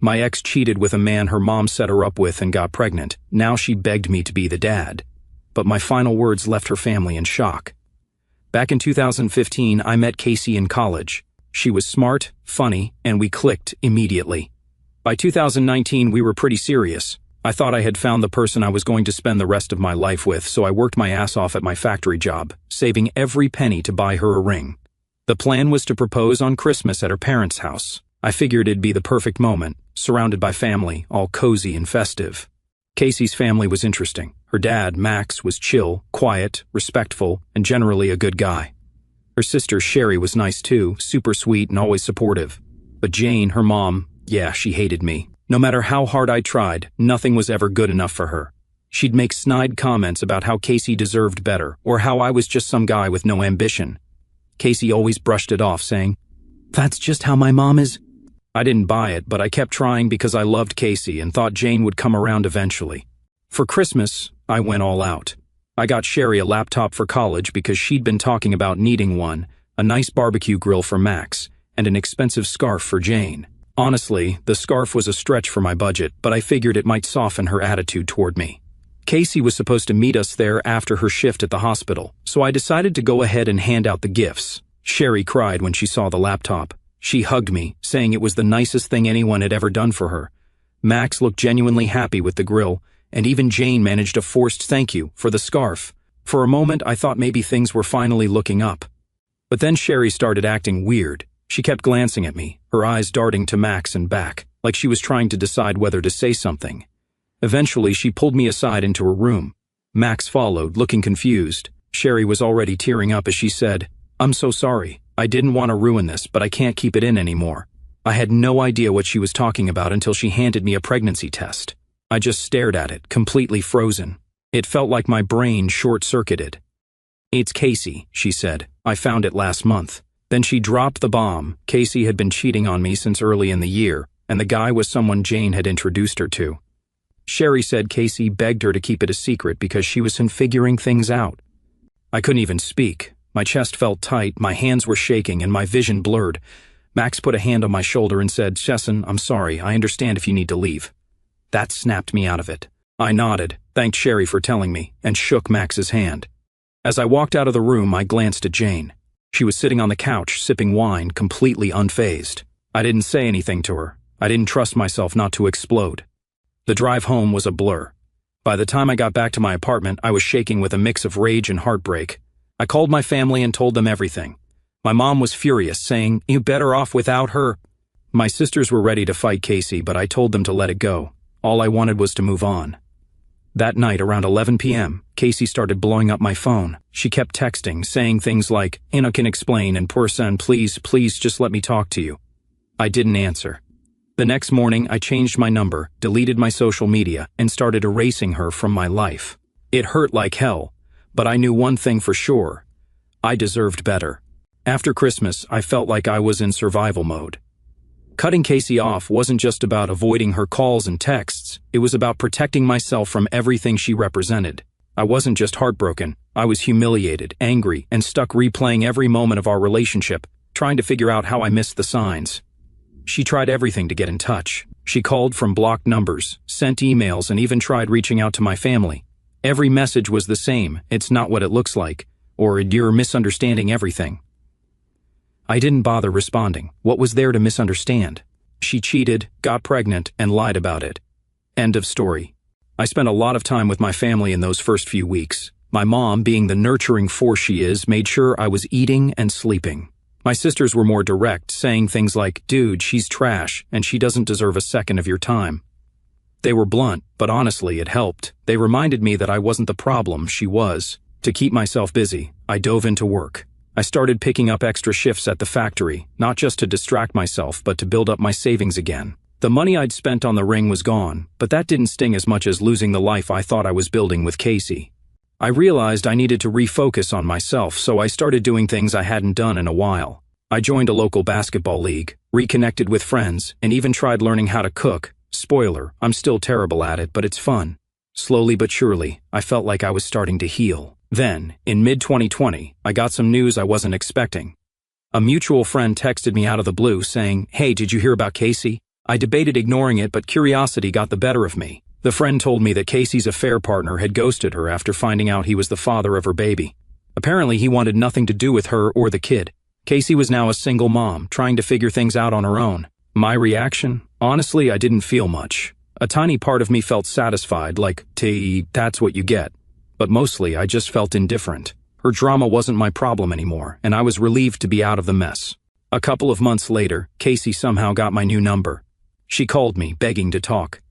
My ex cheated with a man her mom set her up with and got pregnant. Now she begged me to be the dad. But my final words left her family in shock. Back in 2015, I met Casey in college. She was smart, funny, and we clicked immediately. By 2019, we were pretty serious. I thought I had found the person I was going to spend the rest of my life with, so I worked my ass off at my factory job, saving every penny to buy her a ring. The plan was to propose on Christmas at her parents' house. I figured it'd be the perfect moment, surrounded by family, all cozy and festive. Casey's family was interesting. Her dad, Max, was chill, quiet, respectful, and generally a good guy. Her sister, Sherry, was nice too, super sweet and always supportive. But Jane, her mom, yeah, she hated me. No matter how hard I tried, nothing was ever good enough for her. She'd make snide comments about how Casey deserved better, or how I was just some guy with no ambition. Casey always brushed it off, saying, "That's just how my mom is." I didn't buy it, but I kept trying because I loved Casey and thought Jane would come around eventually. For Christmas, I went all out. I got Sherry a laptop for college because she'd been talking about needing one, a nice barbecue grill for Max, and an expensive scarf for Jane. Honestly, the scarf was a stretch for my budget, but I figured it might soften her attitude toward me. Casey was supposed to meet us there after her shift at the hospital, so I decided to go ahead and hand out the gifts. Sherry cried when she saw the laptop. She hugged me, saying it was the nicest thing anyone had ever done for her. Max looked genuinely happy with the grill, and even Jane managed a forced thank you for the scarf. For a moment, I thought maybe things were finally looking up. But then Sherry started acting weird. She kept glancing at me, her eyes darting to Max and back, like she was trying to decide whether to say something. Eventually, she pulled me aside into her room. Max followed, looking confused. Sherry was already tearing up as she said, "I'm so sorry. I didn't want to ruin this, but I can't keep it in anymore." I had no idea what she was talking about until she handed me a pregnancy test. I just stared at it, completely frozen. It felt like my brain short-circuited. "It's Casey," she said. "I found it last month." Then she dropped the bomb. Casey had been cheating on me since early in the year, and the guy was someone Jane had introduced her to. Sherry said Casey begged her to keep it a secret because she was figuring things out. I couldn't even speak. My chest felt tight, my hands were shaking, and my vision blurred. Max put a hand on my shoulder and said, "Chesson, I'm sorry. I understand if you need to leave." That snapped me out of it. I nodded, thanked Sherry for telling me, and shook Max's hand. As I walked out of the room, I glanced at Jane. She was sitting on the couch, sipping wine, completely unfazed. I didn't say anything to her. I didn't trust myself not to explode. The drive home was a blur. By the time I got back to my apartment, I was shaking with a mix of rage and heartbreak. I called my family and told them everything. My mom was furious, saying, "You're better off without her." My sisters were ready to fight Casey, but I told them to let it go. All I wanted was to move on. That night, around 11 p.m., Casey started blowing up my phone. She kept texting, saying things like, "Anna can explain," and "Poor son, please just let me talk to you." I didn't answer. The next morning, I changed my number, deleted my social media, and started erasing her from my life. It hurt like hell, but I knew one thing for sure. I deserved better. After Christmas, I felt like I was in survival mode. Cutting Casey off wasn't just about avoiding her calls and texts, it was about protecting myself from everything she represented. I wasn't just heartbroken, I was humiliated, angry, and stuck replaying every moment of our relationship, trying to figure out how I missed the signs. She tried everything to get in touch. She called from blocked numbers, sent emails, and even tried reaching out to my family. Every message was the same, "It's not what it looks like," or "You're misunderstanding everything." I didn't bother responding. What was there to misunderstand? She cheated, got pregnant, and lied about it. End of story. I spent a lot of time with my family in those first few weeks. My mom, being the nurturing force she is, made sure I was eating and sleeping. My sisters were more direct, saying things like, "Dude, she's trash, and she doesn't deserve a second of your time." They were blunt, but honestly, it helped. They reminded me that I wasn't the problem, she was. To keep myself busy, I dove into work. I started picking up extra shifts at the factory, not just to distract myself, but to build up my savings again. The money I'd spent on the ring was gone, but that didn't sting as much as losing the life I thought I was building with Casey. I realized I needed to refocus on myself, so I started doing things I hadn't done in a while. I joined a local basketball league, reconnected with friends, and even tried learning how to cook. Spoiler, I'm still terrible at it, but it's fun. Slowly but surely, I felt like I was starting to heal. Then, in mid-2020, I got some news I wasn't expecting. A mutual friend texted me out of the blue saying, "Hey, did you hear about Casey? I debated ignoring it, but curiosity got the better of me. The friend told me that Casey's affair partner had ghosted her after finding out he was the father of her baby. Apparently, he wanted nothing to do with her or the kid. Casey was now a single mom, trying to figure things out on her own. My reaction? Honestly, I didn't feel much. A tiny part of me felt satisfied, like, that's what you get. But mostly, I just felt indifferent. Her drama wasn't my problem anymore, and I was relieved to be out of the mess. A couple of months later, Casey somehow got my new number. She called me, begging to talk.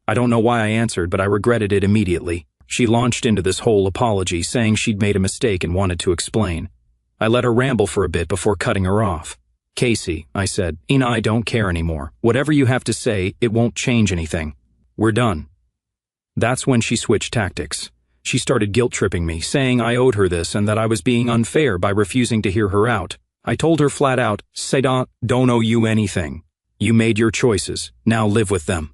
I don't know why I answered, but I regretted it immediately. She launched into this whole apology, saying she'd made a mistake and wanted to explain. I let her ramble for a bit before cutting her off. Casey, I said, I don't care anymore. Whatever you have to say, it won't change anything. We're done. That's when she switched tactics. She started guilt-tripping me, saying I owed her this and that I was being unfair by refusing to hear her out. I told her flat out, don't owe you anything. You made your choices. Now live with them.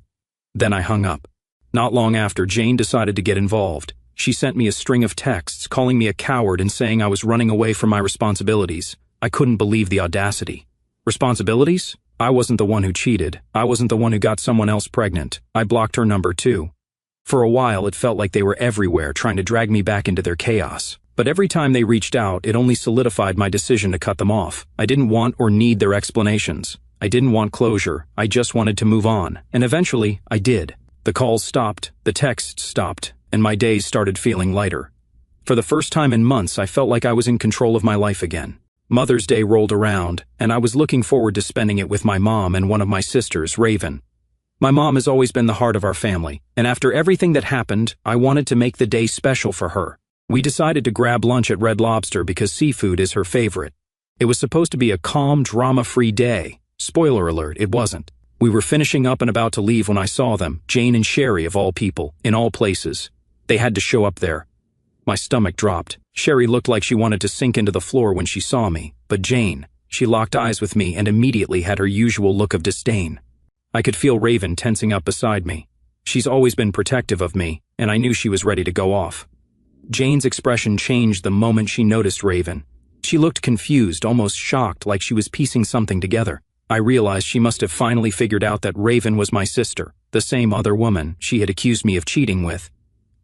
Then I hung up. Not long after, Jane decided to get involved. She sent me a string of texts calling me a coward and saying I was running away from my responsibilities. I couldn't believe the audacity. Responsibilities? I wasn't the one who cheated. I wasn't the one who got someone else pregnant. I blocked her number too. For a while, it felt like they were everywhere trying to drag me back into their chaos. But every time they reached out, it only solidified my decision to cut them off. I didn't want or need their explanations. I didn't want closure. I just wanted to move on. And eventually, I did. The calls stopped, the texts stopped, and my days started feeling lighter. For the first time in months, I felt like I was in control of my life again. Mother's Day rolled around, and I was looking forward to spending it with my mom and one of my sisters, Raven. My mom has always been the heart of our family, and after everything that happened, I wanted to make the day special for her. We decided to grab lunch at Red Lobster because seafood is her favorite. It was supposed to be a calm, drama-free day. Spoiler alert, it wasn't. We were finishing up and about to leave when I saw them, Jane and Sherry of all people, in all places. They had to show up there. My stomach dropped. Sherry looked like she wanted to sink into the floor when she saw me, but Jane, she locked eyes with me and immediately had her usual look of disdain. I could feel Raven tensing up beside me. She's always been protective of me, and I knew she was ready to go off. Jane's expression changed the moment she noticed Raven. She looked confused, almost shocked, like she was piecing something together. I realized she must have finally figured out that Raven was my sister, the same other woman she had accused me of cheating with.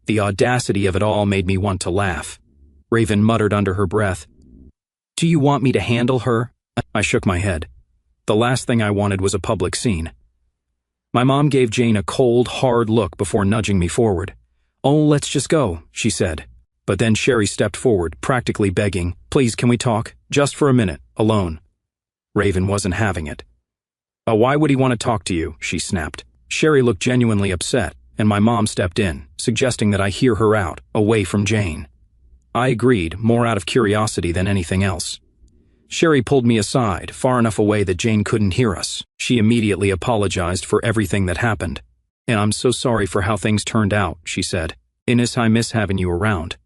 The audacity of it all made me want to laugh. Raven muttered under her breath, "Do you want me to handle her?" I shook my head. The last thing I wanted was a public scene. My mom gave Jane a cold, hard look before nudging me forward. "Oh, let's just go," she said. But then Sherry stepped forward, practically begging, "Please, can we talk? Just for a minute, alone." Raven wasn't having it. Why would he want to talk to you?" she snapped. Sherry looked genuinely upset, and my mom stepped in, suggesting that I hear her out, away from Jane. I agreed, more out of curiosity than anything else. Sherry pulled me aside, far enough away that Jane couldn't hear us. She immediately apologized for everything that happened. "And I'm so sorry for how things turned out," she said. "Ines, I miss having you around.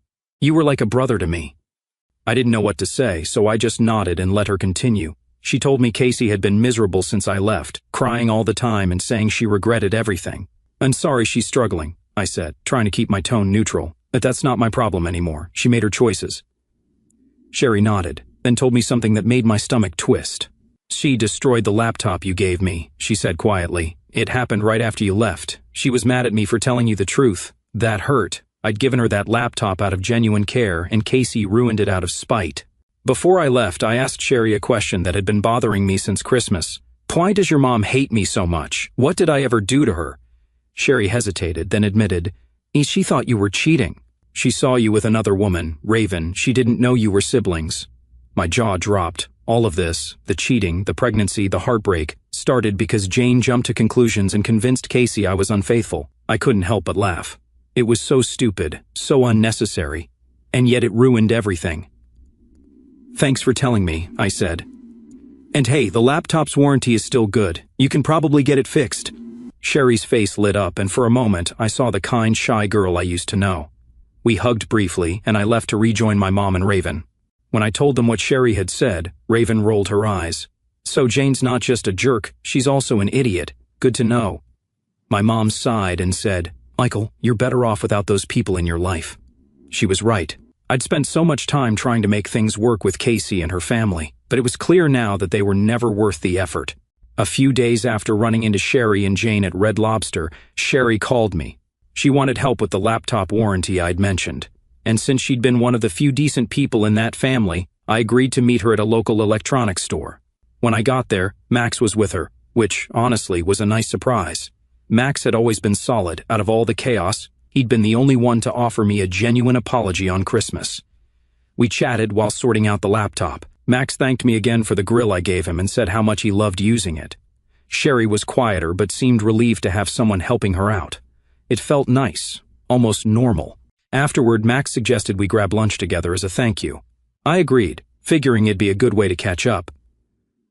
You were like a brother to me." I didn't know what to say, so I just nodded and let her continue. She told me Casey had been miserable since I left, crying all the time and saying she regretted everything. "I'm sorry she's struggling," I said, trying to keep my tone neutral. "But that's not my problem anymore. She made her choices." Sherry nodded, then told me something that made my stomach twist. "She destroyed the laptop you gave me," she said quietly. "It happened right after you left. She was mad at me for telling you the truth. That hurt. I'd given her that laptop out of genuine care, and Casey ruined it out of spite." Before I left, I asked Sherry a question that had been bothering me since Christmas. "Why does your mom hate me so much? What did I ever do to her?" Sherry hesitated, then admitted, "She thought you were cheating. She saw you with another woman, Raven. She didn't know you were siblings." My jaw dropped. All of this, the cheating, the pregnancy, the heartbreak, started because Jane jumped to conclusions and convinced Casey I was unfaithful. I couldn't help but laugh. It was so stupid, so unnecessary, and yet it ruined everything. "Thanks for telling me," I said. "And hey, the laptop's warranty is still good. You can probably get it fixed." Sherry's face lit up, and for a moment, I saw the kind, shy girl I used to know. We hugged briefly, and I left to rejoin my mom and Raven. When I told them what Sherry had said, Raven rolled her eyes. "So Jane's not just a jerk, she's also an idiot. Good to know." My mom sighed and said, "Michael, you're better off without those people in your life." She was right. I'd spent so much time trying to make things work with Casey and her family, but it was clear now that they were never worth the effort. A few days after running into Sherry and Jane at Red Lobster, Sherry called me. She wanted help with the laptop warranty I'd mentioned. And since she'd been one of the few decent people in that family, I agreed to meet her at a local electronics store. When I got there, Max was with her, which, honestly, was a nice surprise. Max had always been solid. Out of all the chaos, he'd been the only one to offer me a genuine apology on Christmas. We chatted while sorting out the laptop. Max thanked me again for the grill I gave him and said how much he loved using it. Sherry was quieter but seemed relieved to have someone helping her out. It felt nice, almost normal. Afterward, Max suggested we grab lunch together as a thank you. I agreed, figuring it'd be a good way to catch up.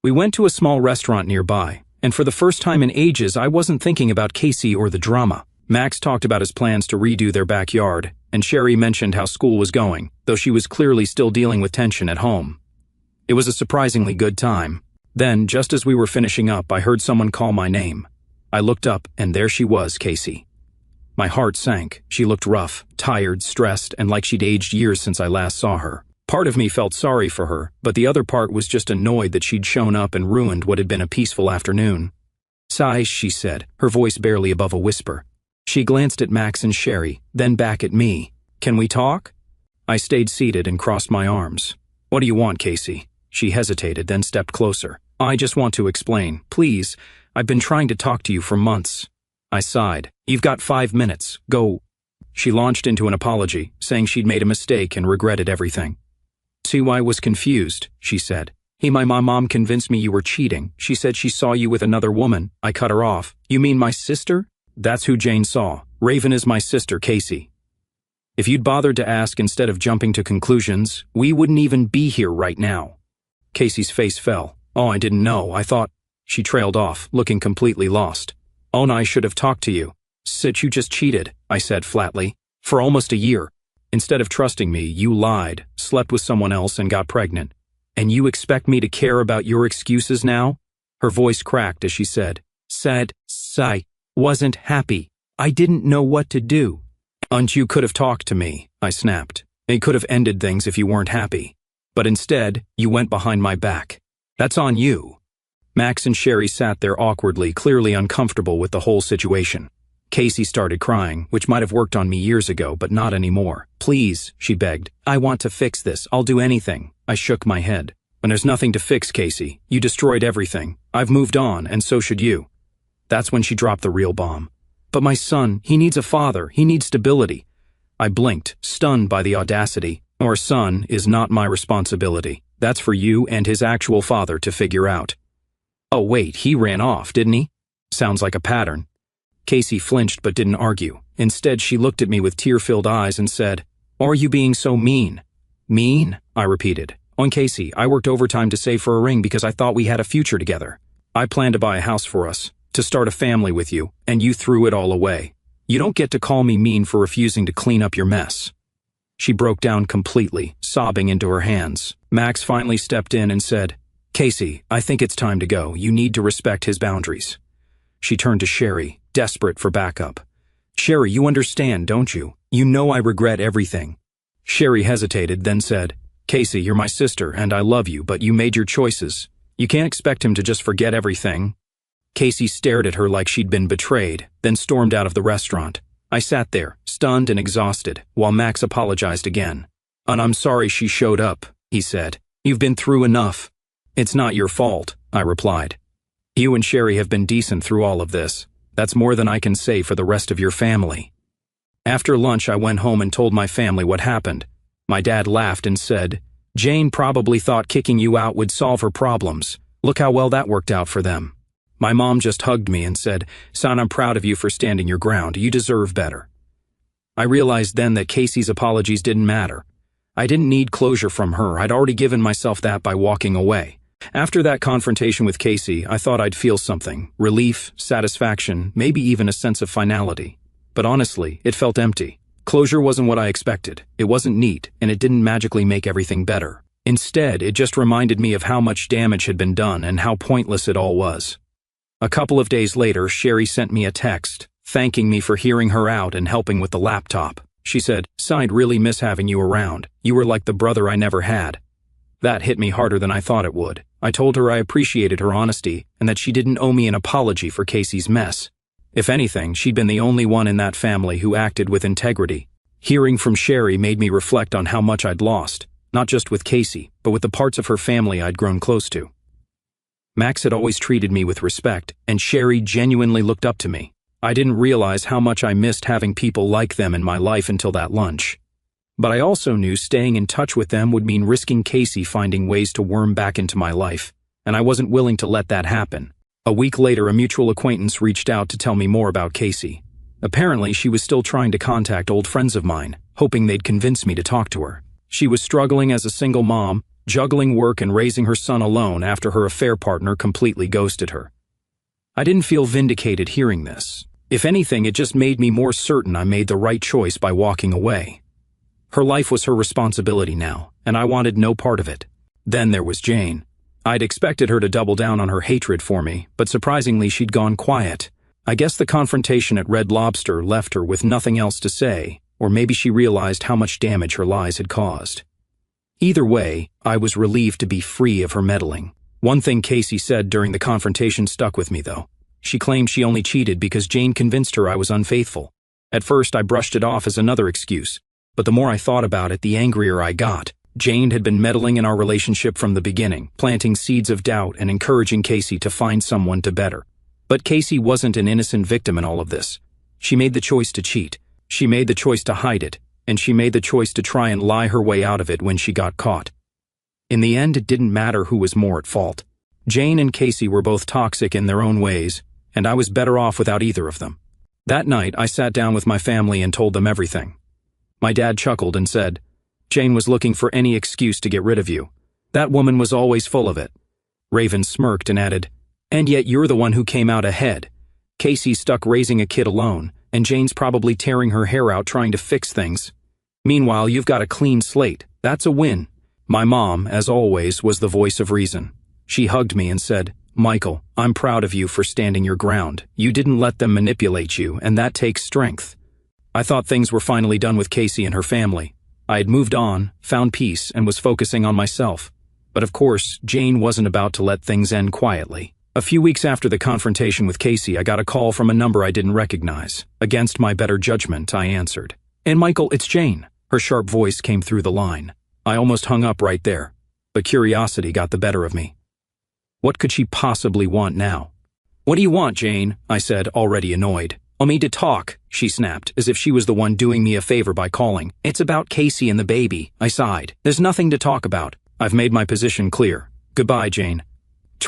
We went to a small restaurant nearby, and for the first time in ages, I wasn't thinking about Casey or the drama. Max talked about his plans to redo their backyard, and Sherry mentioned how school was going, though she was clearly still dealing with tension at home. It was a surprisingly good time. Then, just as we were finishing up, I heard someone call my name. I looked up, and there she was, Casey. My heart sank. She looked rough, tired, stressed, and like she'd aged years since I last saw her. Part of me felt sorry for her, but the other part was just annoyed that she'd shown up and ruined what had been a peaceful afternoon. "Sigh," she said, her voice barely above a whisper. She glanced at Max and Sherry, then back at me. "Can we talk?" I stayed seated and crossed my arms. "What do you want, Casey?" She hesitated, then stepped closer. "I just want to explain. Please, I've been trying to talk to you for months." I sighed. "You've got 5 minutes. Go." She launched into an apology, saying she'd made a mistake and regretted everything. "See, I was confused," she said. "Hey, my mom convinced me you were cheating. She said she saw you with another woman." I cut her off. "You mean my sister?" "That's who Jane saw. Raven is my sister, Casey. If you'd bothered to ask instead of jumping to conclusions, we wouldn't even be here right now." Casey's face fell. "Oh, I didn't know. I thought—" She trailed off, looking completely lost. "Oh, and I should have talked to you." "Said you just cheated," I said flatly. "For almost a year. Instead of trusting me, you lied, slept with someone else, and got pregnant. And you expect me to care about your excuses now?" Her voice cracked as she said, I wasn't happy. I didn't know what to do." "And you could have talked to me," I snapped. "It could have ended things if you weren't happy. But instead, you went behind my back. That's on you." Max and Sherry sat there awkwardly, clearly uncomfortable with the whole situation. Casey started crying, which might have worked on me years ago, but not anymore. "Please," she begged. "I want to fix this. I'll do anything." I shook my head. "And there's nothing to fix, Casey. You destroyed everything. I've moved on, and so should you." That's when she dropped the real bomb. "But my son, he needs a father. He needs stability." I blinked, stunned by the audacity. "Our son is not my responsibility. That's for you and his actual father to figure out." "Oh wait, he ran off, didn't he?" "Sounds like a pattern." Casey flinched but didn't argue. Instead, she looked at me with tear-filled eyes and said, "Are you being so mean?" "Mean?" I repeated. "On Casey, I worked overtime to save for a ring because I thought we had a future together. I planned to buy a house for us, to start a family with you, and you threw it all away. You don't get to call me mean for refusing to clean up your mess." She broke down completely, sobbing into her hands. Max finally stepped in and said, "Casey, I think it's time to go. You need to respect his boundaries." She turned to Sherry, desperate for backup. "Sherry, you understand, don't you? You know I regret everything." Sherry hesitated, then said, "Casey, you're my sister, and I love you, but you made your choices. You can't expect him to just forget everything." Casey stared at her like she'd been betrayed, then stormed out of the restaurant. I sat there, stunned and exhausted, while Max apologized again. "And I'm sorry she showed up," he said. "You've been through enough." "It's not your fault," I replied. "You and Sherry have been decent through all of this. That's more than I can say for the rest of your family." After lunch, I went home and told my family what happened. My dad laughed and said, "Jane probably thought kicking you out would solve her problems. Look how well that worked out for them." My mom just hugged me and said, "Son, I'm proud of you for standing your ground. You deserve better." I realized then that Casey's apologies didn't matter. I didn't need closure from her. I'd already given myself that by walking away. After that confrontation with Casey, I thought I'd feel something. Relief, satisfaction, maybe even a sense of finality. But honestly, it felt empty. Closure wasn't what I expected. It wasn't neat, and it didn't magically make everything better. Instead, it just reminded me of how much damage had been done and how pointless it all was. A couple of days later, Sherry sent me a text, thanking me for hearing her out and helping with the laptop. She said, "I'd really miss having you around. You were like the brother I never had." That hit me harder than I thought it would. I told her I appreciated her honesty and that she didn't owe me an apology for Casey's mess. If anything, she'd been the only one in that family who acted with integrity. Hearing from Sherry made me reflect on how much I'd lost, not just with Casey, but with the parts of her family I'd grown close to. Max had always treated me with respect, and Sherry genuinely looked up to me. I didn't realize how much I missed having people like them in my life until that lunch. But I also knew staying in touch with them would mean risking Casey finding ways to worm back into my life, and I wasn't willing to let that happen. A week later, a mutual acquaintance reached out to tell me more about Casey. Apparently, she was still trying to contact old friends of mine, hoping they'd convince me to talk to her. She was struggling as a single mom, juggling work and raising her son alone after her affair partner completely ghosted her. I didn't feel vindicated hearing this. If anything, it just made me more certain I made the right choice by walking away. Her life was her responsibility now, and I wanted no part of it. Then there was Jane. I'd expected her to double down on her hatred for me, but surprisingly she'd gone quiet. I guess the confrontation at Red Lobster left her with nothing else to say, or maybe she realized how much damage her lies had caused. Either way, I was relieved to be free of her meddling. One thing Casey said during the confrontation stuck with me, though. She claimed she only cheated because Jane convinced her I was unfaithful. At first, I brushed it off as another excuse, but the more I thought about it, the angrier I got. Jane had been meddling in our relationship from the beginning, planting seeds of doubt and encouraging Casey to find someone to better. But Casey wasn't an innocent victim in all of this. She made the choice to cheat. She made the choice to hide it, and she made the choice to try and lie her way out of it when she got caught. In the end, it didn't matter who was more at fault. Jane and Casey were both toxic in their own ways, and I was better off without either of them. That night, I sat down with my family and told them everything. My dad chuckled and said, "Jane was looking for any excuse to get rid of you. That woman was always full of it." Raven smirked and added, "And yet you're the one who came out ahead. Casey's stuck raising a kid alone, and Jane's probably tearing her hair out trying to fix things. Meanwhile, you've got a clean slate. That's a win." My mom, as always, was the voice of reason. She hugged me and said, "Michael, I'm proud of you for standing your ground. You didn't let them manipulate you, and that takes strength." I thought things were finally done with Casey and her family. I had moved on, found peace, and was focusing on myself. But of course, Jane wasn't about to let things end quietly. A few weeks after the confrontation with Casey, I got a call from a number I didn't recognize. Against my better judgment, I answered. "And Michael, it's Jane." Her sharp voice came through the line. I almost hung up right there, but curiosity got the better of me. What could she possibly want now? "What do you want, Jane?" I said, already annoyed. "I need to talk," she snapped, as if she was the one doing me a favor by calling. "It's about Casey and the baby," I sighed. "There's nothing to talk about. I've made my position clear. Goodbye, Jane."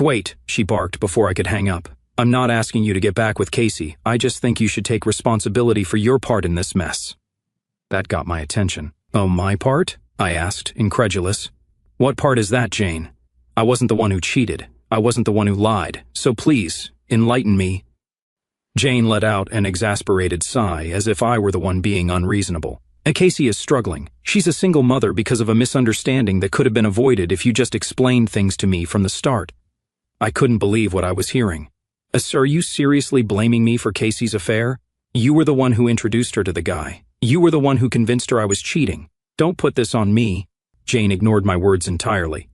"Wait," she barked before I could hang up. "I'm not asking you to get back with Casey. I just think you should take responsibility for your part in this mess." That got my attention. "Oh, my part?" I asked, incredulous. "What part is that, Jane? I wasn't the one who cheated. I wasn't the one who lied. So please, enlighten me." Jane let out an exasperated sigh, as if I were the one being unreasonable. "Casey is struggling. She's a single mother because of a misunderstanding that could have been avoided if you just explained things to me from the start." I couldn't believe what I was hearing. "Are you seriously blaming me for Casey's affair? You were the one who introduced her to the guy. You were the one who convinced her I was cheating. Don't put this on me." Jane ignored my words entirely.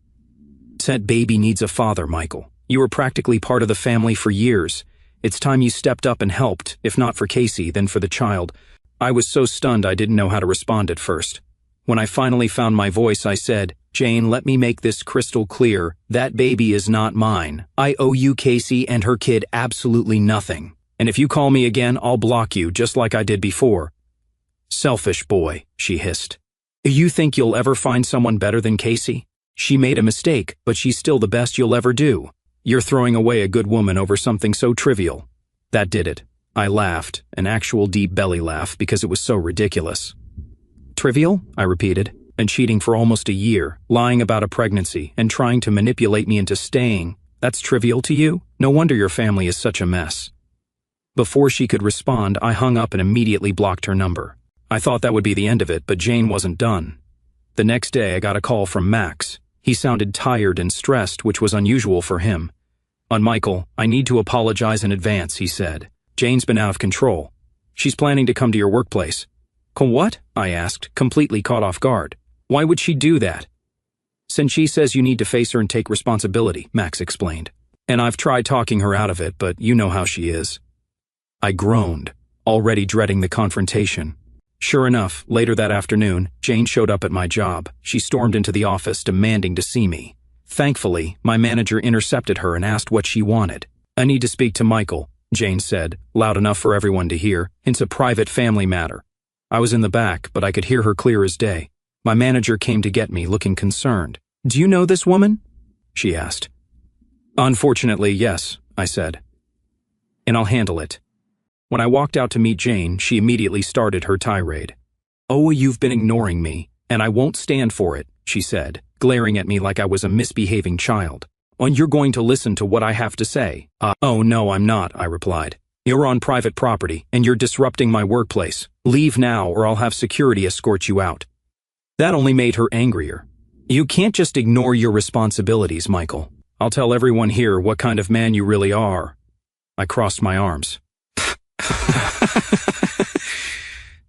"That baby needs a father, Michael. You were practically part of the family for years. It's time you stepped up and helped, if not for Casey, then for the child." I was so stunned I didn't know how to respond at first. When I finally found my voice, I said, "Jane, let me make this crystal clear. That baby is not mine. I owe you, Casey, and her kid absolutely nothing. And if you call me again, I'll block you, just like I did before." "Selfish boy," she hissed. "You think you'll ever find someone better than Casey? She made a mistake, but she's still the best you'll ever do. You're throwing away a good woman over something so trivial." That did it. I laughed, an actual deep belly laugh, because it was so ridiculous. "Trivial?" I repeated. "And cheating for almost a year, lying about a pregnancy, and trying to manipulate me into staying. That's trivial to you? No wonder your family is such a mess." Before she could respond, I hung up and immediately blocked her number. I thought that would be the end of it, but Jane wasn't done. The next day, I got a call from Max. He sounded tired and stressed, which was unusual for him. Michael, I need to apologize in advance," he said. "Jane's been out of control. She's planning to come to your workplace." "What?" I asked, completely caught off guard. "Why would she do that?" Since she says you need to face her and take responsibility, Max explained. And I've tried talking her out of it, but you know how she is. I groaned, already dreading the confrontation. Sure enough, later that afternoon, Jane showed up at my job. She stormed into the office demanding to see me. Thankfully, my manager intercepted her and asked what she wanted. I need to speak to Michael, Jane said, loud enough for everyone to hear. It's a private family matter. I was in the back, but I could hear her clear as day. My manager came to get me, looking concerned. Do you know this woman? She asked. Unfortunately, yes, I said. And I'll handle it. When I walked out to meet Jane, she immediately started her tirade. Oh, you've been ignoring me, and I won't stand for it, she said, glaring at me like I was a misbehaving child. And you're going to listen to what I have to say. Oh no, I'm not, I replied. You're on private property, and you're disrupting my workplace. Leave now, or I'll have security escort you out. That only made her angrier. You can't just ignore your responsibilities, Michael. I'll tell everyone here what kind of man you really are. I crossed my arms.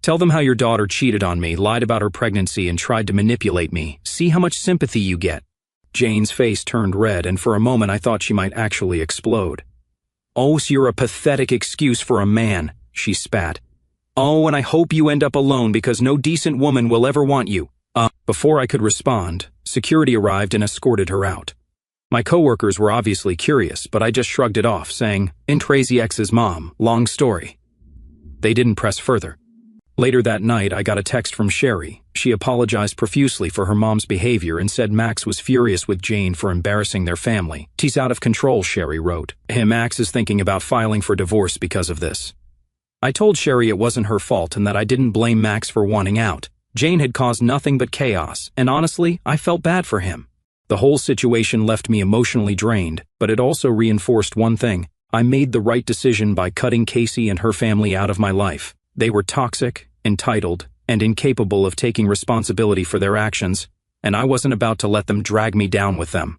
Tell them how your daughter cheated on me, lied about her pregnancy, and tried to manipulate me. See how much sympathy you get. Jane's face turned red, and for a moment I thought she might actually explode. Oh, so you're a pathetic excuse for a man, she spat. Oh, and I hope you end up alone because no decent woman will ever want you. Before I could respond, security arrived and escorted her out. My coworkers were obviously curious, but I just shrugged it off, saying, "And Crazy X's mom, long story." They didn't press further. Later that night, I got a text from Sherry. She apologized profusely for her mom's behavior and said Max was furious with Jane for embarrassing their family. "He's out of control," Sherry wrote. Max is thinking about filing for divorce because of this. I told Sherry it wasn't her fault and that I didn't blame Max for wanting out. Jane had caused nothing but chaos, and honestly, I felt bad for him. The whole situation left me emotionally drained, but it also reinforced one thing. I made the right decision by cutting Casey and her family out of my life. They were toxic, entitled, and incapable of taking responsibility for their actions, and I wasn't about to let them drag me down with them.